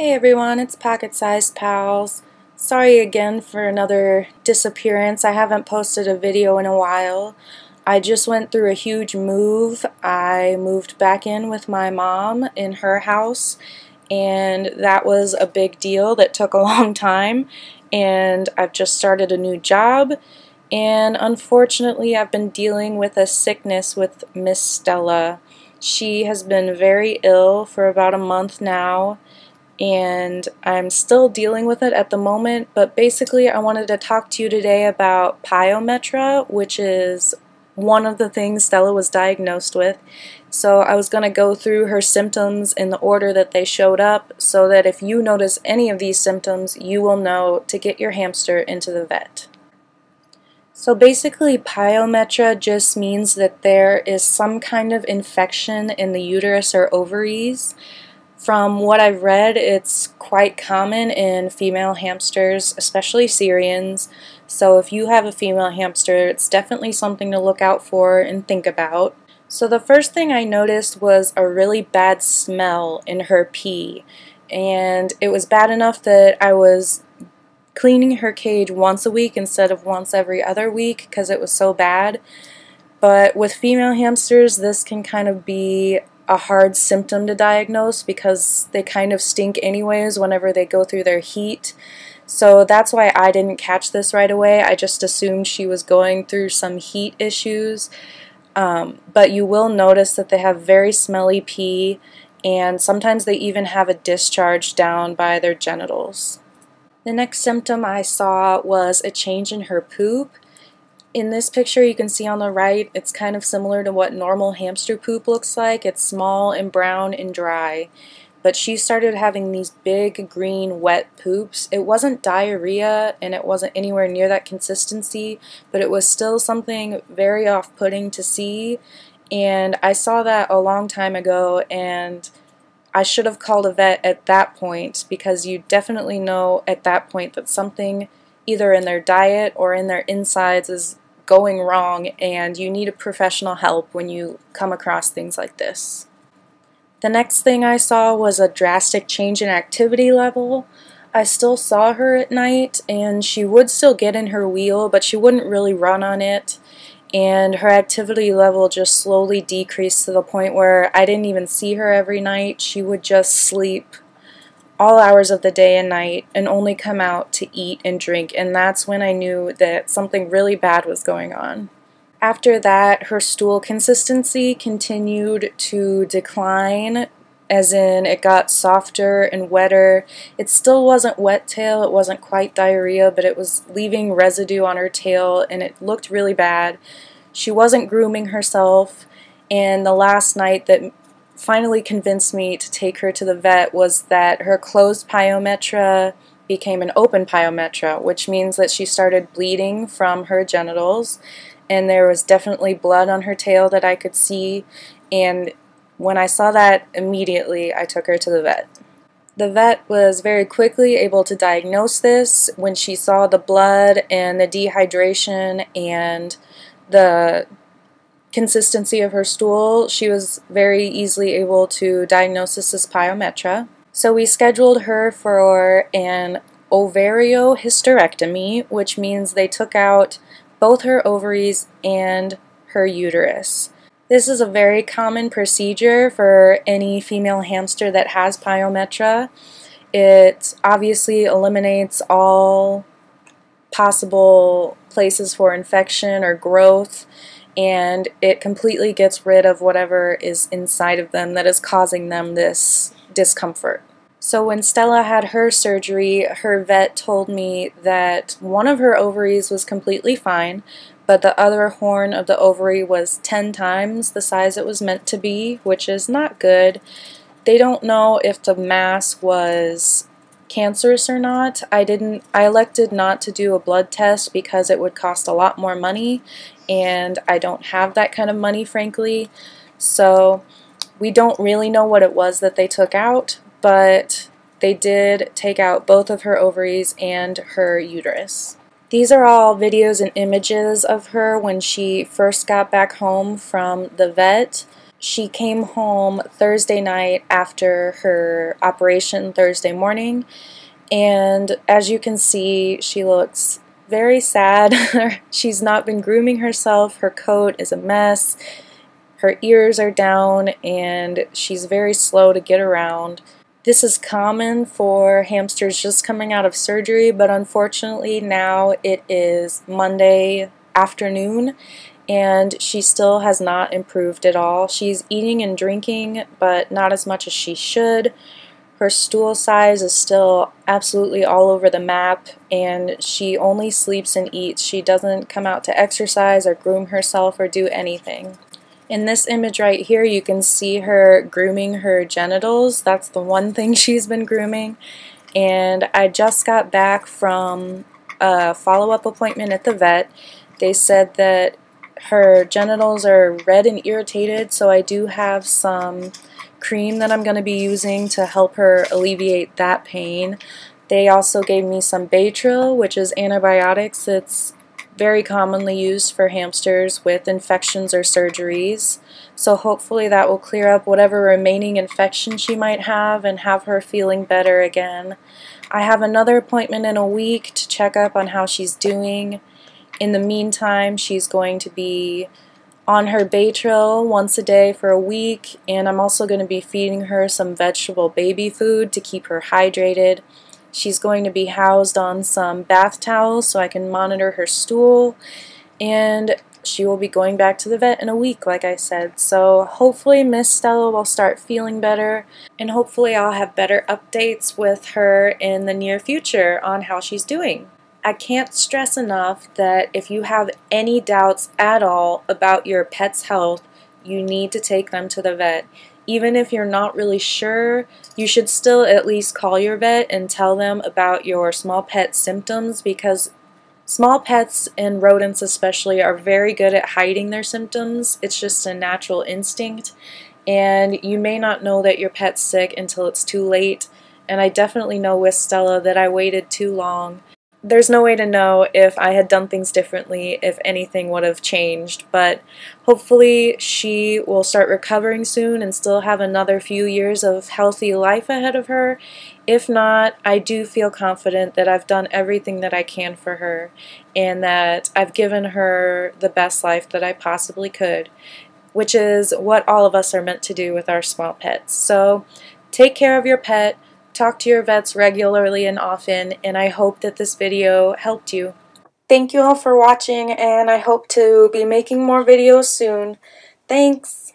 Hey everyone, it's Pocket-Sized Pals. Sorry again for another disappearance. I haven't posted a video in a while. I just went through a huge move. I moved back in with my mom in her house, and that was a big deal that took a long time. And I've just started a new job, and unfortunately I've been dealing with a sickness with Miss Stella. She has been very ill for about a month now, and I'm still dealing with it at the moment, but basically I wanted to talk to you today about Pyometra, which is one of the things Stella was diagnosed with. So I was going to go through her symptoms in the order that they showed up, so that if you notice any of these symptoms, you will know to get your hamster into the vet. So basically, Pyometra just means that there is some kind of infection in the uterus or ovaries. From what I've read, it's quite common in female hamsters, especially Syrians. So if you have a female hamster, it's definitely something to look out for and think about. So the first thing I noticed was a really bad smell in her pee. And it was bad enough that I was cleaning her cage once a week instead of once every other week because it was so bad. But with female hamsters, this can kind of be a hard symptom to diagnose because they kind of stink anyways whenever they go through their heat. So that's why I didn't catch this right away. I just assumed she was going through some heat issues. But you will notice that they have very smelly pee, and sometimes they even have a discharge down by their genitals. The next symptom I saw was a change in her poop. In this picture you can see on the right, it's kind of similar to what normal hamster poop looks like. It's small and brown and dry. But she started having these big green wet poops. It wasn't diarrhea and it wasn't anywhere near that consistency, but it was still something very off-putting to see. And I saw that a long time ago, and I should have called a vet at that point, because you definitely know at that point that something either in their diet or in their insides is going wrong, and you need a professional help when you come across things like this. The next thing I saw was a drastic change in activity level. I still saw her at night, and she would still get in her wheel, but she wouldn't really run on it, and her activity level just slowly decreased to the point where I didn't even see her every night. She would just sleep all hours of the day and night and only come out to eat and drink, and that's when I knew that something really bad was going on. After that, her stool consistency continued to decline, as in it got softer and wetter. It still wasn't wet tail, it wasn't quite diarrhea, but it was leaving residue on her tail and it looked really bad. She wasn't grooming herself, and the last night that finally convinced me to take her to the vet was that her closed pyometra became an open pyometra, which means that she started bleeding from her genitals, and there was definitely blood on her tail that I could see, and when I saw that, immediately I took her to the vet. The vet was very quickly able to diagnose this. When she saw the blood and the dehydration and the consistency of her stool, she was very easily able to diagnose this as Pyometra. So we scheduled her for an ovariohysterectomy, which means they took out both her ovaries and her uterus. This is a very common procedure for any female hamster that has Pyometra. It obviously eliminates all possible places for infection or growth, and it completely gets rid of whatever is inside of them that is causing them this discomfort. So when Stella had her surgery, her vet told me that one of her ovaries was completely fine, but the other horn of the ovary was 10 times the size it was meant to be, which is not good. They don't know if the mass was cancerous or not. I elected not to do a blood test because it would cost a lot more money, and I don't have that kind of money, frankly. So we don't really know what it was that they took out, but they did take out both of her ovaries and her uterus. These are all videos and images of her when she first got back home from the vet. She came home Thursday night after her operation Thursday morning, and as you can see, she looks very sad. She's not been grooming herself. Her coat is a mess. Her ears are down, and she's very slow to get around. This is common for hamsters just coming out of surgery, but unfortunately now it is Monday afternoon and she still has not improved at all. She's eating and drinking, but not as much as she should. Her stool size is still absolutely all over the map, and she only sleeps and eats. She doesn't come out to exercise or groom herself or do anything. In this image right here, you can see her grooming her genitals. That's the one thing she's been grooming. And I just got back from a follow-up appointment at the vet. They said that her genitals are red and irritated, so I do have some cream that I'm going to be using to help her alleviate that pain. They also gave me some Baytril, which is antibiotics. It's very commonly used for hamsters with infections or surgeries. So hopefully that will clear up whatever remaining infection she might have and have her feeling better again. I have another appointment in a week to check up on how she's doing. In the meantime, she's going to be on her Baytril once a day for a week, and I'm also going to be feeding her some vegetable baby food to keep her hydrated. She's going to be housed on some bath towels so I can monitor her stool, and she will be going back to the vet in a week, like I said. So hopefully Miss Stella will start feeling better, and hopefully I'll have better updates with her in the near future on how she's doing. I can't stress enough that if you have any doubts at all about your pet's health, you need to take them to the vet. Even if you're not really sure, you should still at least call your vet and tell them about your small pet symptoms, because small pets and rodents especially are very good at hiding their symptoms. It's just a natural instinct, and you may not know that your pet's sick until it's too late. And I definitely know with Stella that I waited too long. There's no way to know if I had done things differently, if anything would have changed, but hopefully she will start recovering soon and still have another few years of healthy life ahead of her. If not, I do feel confident that I've done everything that I can for her and that I've given her the best life that I possibly could, which is what all of us are meant to do with our small pets. So take care of your pet. Talk to your vets regularly and often, and I hope that this video helped you. Thank you all for watching, and I hope to be making more videos soon. Thanks!